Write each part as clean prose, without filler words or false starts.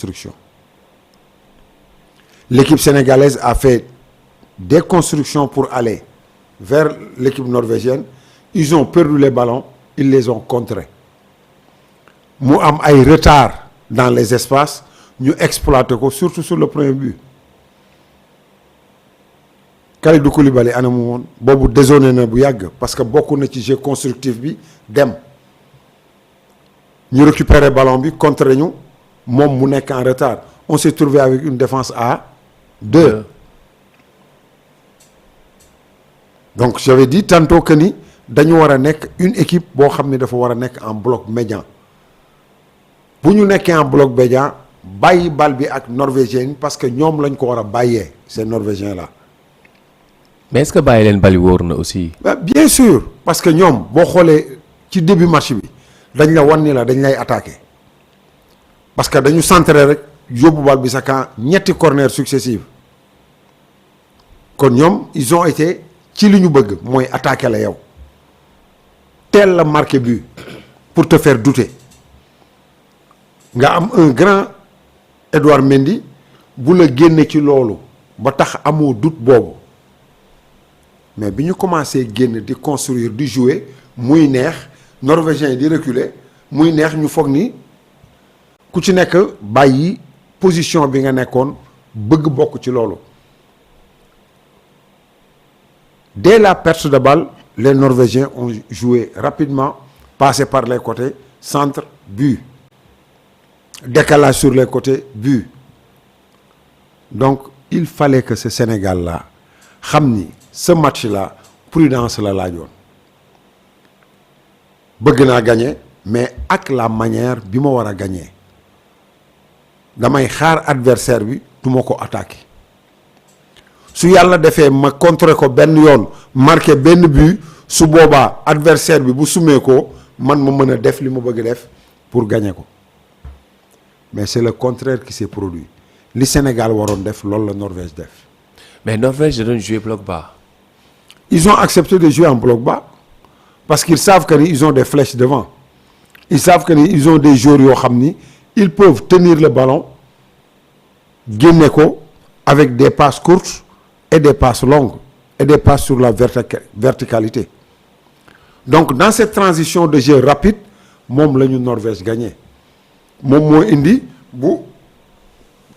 construction. L'équipe sénégalaise a fait des constructions pour aller vers l'équipe norvégienne. Ils ont perdu les ballons, ils les ont contrés. Mu am ay retard dans les espaces, ñu exploité ko surtout sur le premier but. Kalidou Koulibaly ana mu woon boobu dézonné na bu yàgg parce que bokk na ci jeu constructif bi dem ñu récupérer ballon bi contre ñu moom mu nekk en retard. On s'est trouvé avec une défense à 2. Donc j'avais dit tantôt que ni dañu war a nekk une équipe boo xam ne dafa war a nekk en bloc médian bu ñu nekkee en bloc médian bàyyi bal bi ak norvégien parce que ñoom lañ ko war a bàyyee ces norvégiens là. mais est-ce que bàyyi leen bali wóor na aussi. Bien sûr parce que ñoom boo xoolee ci début match bi dañ la wan ni la dañ lay attaquer parce que dañu centré rek yóbbu bal bi sa camp ñetti corner successives kon ñoom ils ont été ci li ñu bëgg mooy attaquer la yow teel la marqué but pour te faire douter nga am un grand Edouard Mendy bu la génne ci loolu ba tax amoo doute boobu. Mais bi ñu commencé génn di construire di jouer muy neex norvégien di reculer muy neex ñu foog ni ku ci nekk bàyyi position bi nga nekkoon bëgg bokk ci loolu. Dès la perte de balle les norvégiens ont joué rapidement passé par les côtés centre but décalage sur les côtés but. Donc il fallait que ce Sénégal là xam ni ce match là prudence la laajoon bëgg naa gagner mais ak la manière bi ma war a gagner damay xaar adversaire bi du ma ko attaquer su yàlla defee ma contrer ko benn yoon marqué benn but su boobaa adversaire bi bu sumee ko man ma mën a def li ma bëgg def pour gagner ko mais c'est le contraire qui s'est produit li Sénégal waroon def loolu la Norvège def. mais Norvège da doon jouer bloc bas. Ils ont accepté de jouer en bloc bas parce qu'ils savent que ils ont des flèches devant. Ils savent que ils ont des joueurs yoo xam ni ils peuvent tenir le ballon génne ko avec des passes courtes et des passes longues et des passes sur la verticalité. Donc dans cette transition de jeu rapide moom la ñu Norvège gagné moom moo indi bu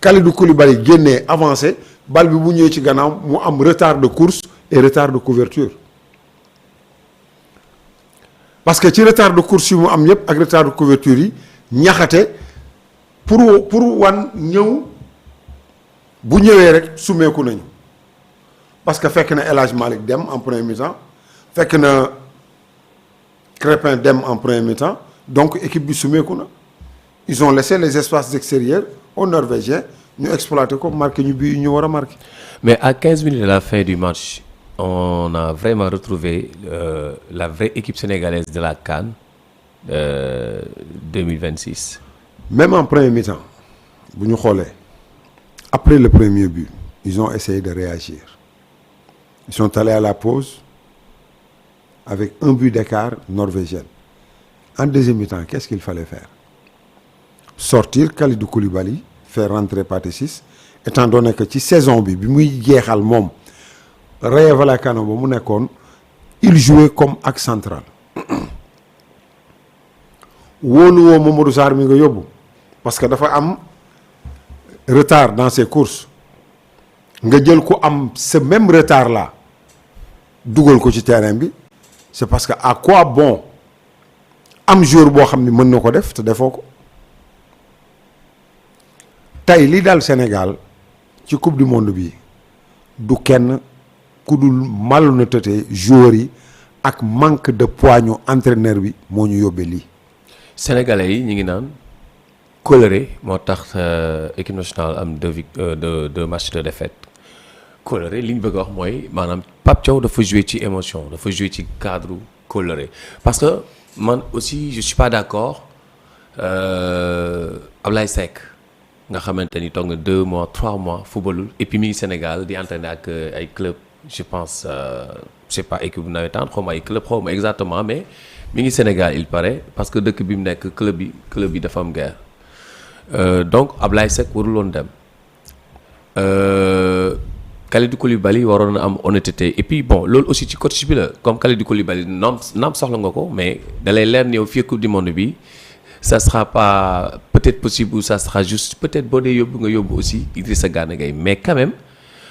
Kalidou Koulibaly génnee avancé bal bi bu ñëwee ci gannaaw mu am retard de course et retard de couverture parce que ci retard de course yi mu am yëpp ak retard de couverture yi ñaxate pour wan ñëw bu ñëwee rek sumeeku nañu parce que fekk na El Hadj Malick dem en premier mi-temps fekk na Crépin dem en premier mi-temps donc équipe bi sumeeku na ils ont laissé les espaces extérieurs aux Norvégiens ñu exploité ko marqué ñu bii ñu war a marqué. mais à 15 minutes de la fin du match on a vraiment retrouvé la vraie équipe sénégalaise de la CAN 2026. Même en premier mi-temps bu ñu xoolee après le premier but ils ont essayé de réagir ils sont allés à la pause avec un but d'écart norvégien. En deuxième mi-temps qu'est-ce qu'il fallait faire? Sortir Kalidou Koulibaly faire rentrer Pathé Ciss étant donné que ci saison bi muy jeexal moom Rayo Vallecano ba mu nekkoon il jouait comme axe central wóoluwoo Mamadou Sarr mi nga yóbbu parce que dafa am retard dans ses courses nga jël ko am ce même retard là dugal ko ci terrain bi c'est parce que à quoi bon am joueur boo xam ni mën na ko def te defoo ko. tey li daal Sénégal ci coupe du monde bi du kenn ku dul malhonnêteté joueurs yi ak manque de poigne entraîneur bi moo ñu yóbbee lii. Sénégalais yi ñu ngi naan coloré moo tax équipe nationale am deux matchs de défaite coloré li ñu bëgg a wax mooy maanaam Pape Thiaw dafa jouer ci émotion dafa jouer ci cadre coloré parce que man aussi je suis pas d'accord Ablaye Seck. nga xamante ni toog nga 2 mois 3 mois footballul et puis mi ngi Sénégal di entraîner ak ay club je pense je sais pas équipe bu nawetaan xaw ma ay club xaw ma exactement mais mi ngi Sénégal il paraît parce que dëkk bi mu nekk club bi dafa am guerre donc Ablaye Seck warul woon dem Kalidou Koulibaly waroon na am honnêteté et puis bon loolu aussi ci coach bi la comme Kalidou Koulibaly naam soxla nga ko mais dalay leer ni yow fii Coupe du monde bi ça sera pas peut-être possible ou ça sera juste peut-être boo dee yóbbu nga yóbbu aussi Idrissa Gana Gueye mais quand même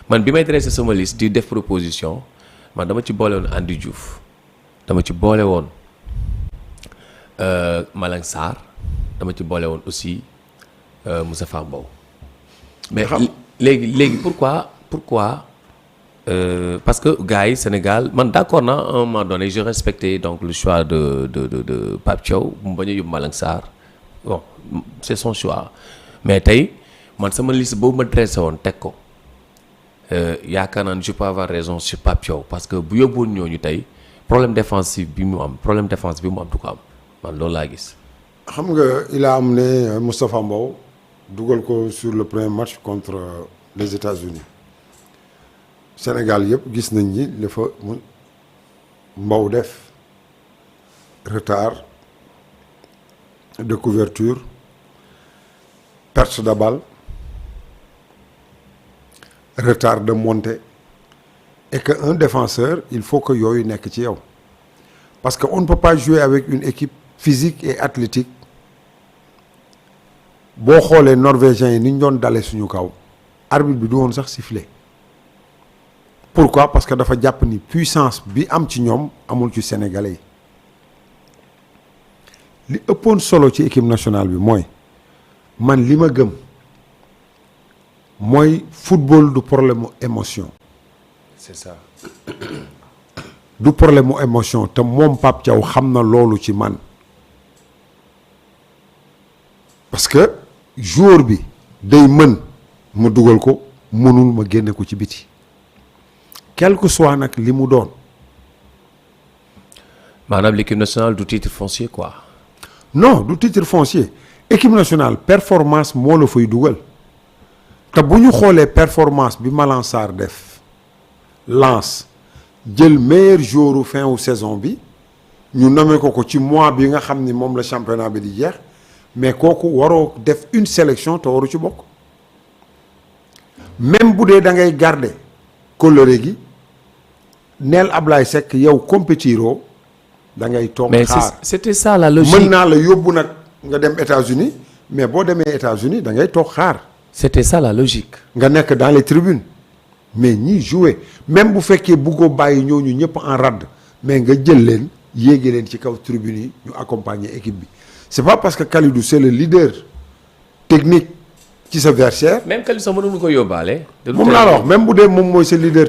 man bi may dressé sama liste di def proposition man dama ci boole woon Andy Diouf dama ci boole woon Malang Sarr dama ci boole woon aussi Moustapha Mbow mais léegi pourquoi parce que gars yi Sénégal man d'accord na à un moment donné je respectais donc le choix de Pape Thiaw mu bañ a yóbbu Malang Sarr bon c'est son choix mais tey man sama liste boobu ma dressé woon teg ko yaakaar naa ne je peux avoir raison sur Pape Thiaw parce que bu yóbbuwoon ñooñu tey problème défensif bi mu am du ko am man loolu laa gis. xam nga il a amené Moustapha Mbow dugal ko sur le premier match contre les États-Unis Sénégal yëpp gis nañ ni dafa Mbow def retard de couverture perte de balle retard de montée et que un défenseur il faut que yooyu nekk ci yow parce que on ne peut pas jouer avec une équipe physique et athlétique boo xoolee norvégiens yi ni ñu doon dalee suñu kaw arbitre bi du woon sax siffler pourquoi parce que dafa jàpp ni puissance bi am ci ñoom amul ci sénégalais yi li ëppoon solo ci équipe nationale bi mooy man li ma gëm mooy football du problème mu émotion. c'est ça. du problème mu émotion te moom Pape Thiaw xam na loolu ci man parce que joueur bi day mën ma dugal ko mënul ma génne ko ci biti quel que soit nag li mu doon. maanaam l'équipe nationale du titre foncier quoi. non du titre foncier équipe nationale performance moo la fay dugal te bu ñu xoolee performance bi Malang Sarr def Lens jël meilleur joueur fin wu saison bi ñu nommé ko ci mois bi nga xam ni moom la championnat bi di jeex mais kooku waroo def une sélection te waru ci bokk même bu dee da ngay garder coloré gi neel Ablaye Seck yow compétiroo da ngay toog xaar mais c'était ça la logique. mën naa la yóbbu nag nga dem États-Unis mais boo demee États-Unis da ngay toog xaar. c'était ça la logique. nga nekk dans les tribunes mais ñi jouer même bu fekkee bëggoo bàyyi ñooñu ñëpp en rade mais nga jël leen yéege leen ci kaw tribune yi ñu accompagner équipe bi c'est pas parce que Kalidou c'est le leader technique ci sa versaire. même Kalidou sax mënuñu ko yóbbaale. moom laa la wax même bu dee moom mooy sa leader.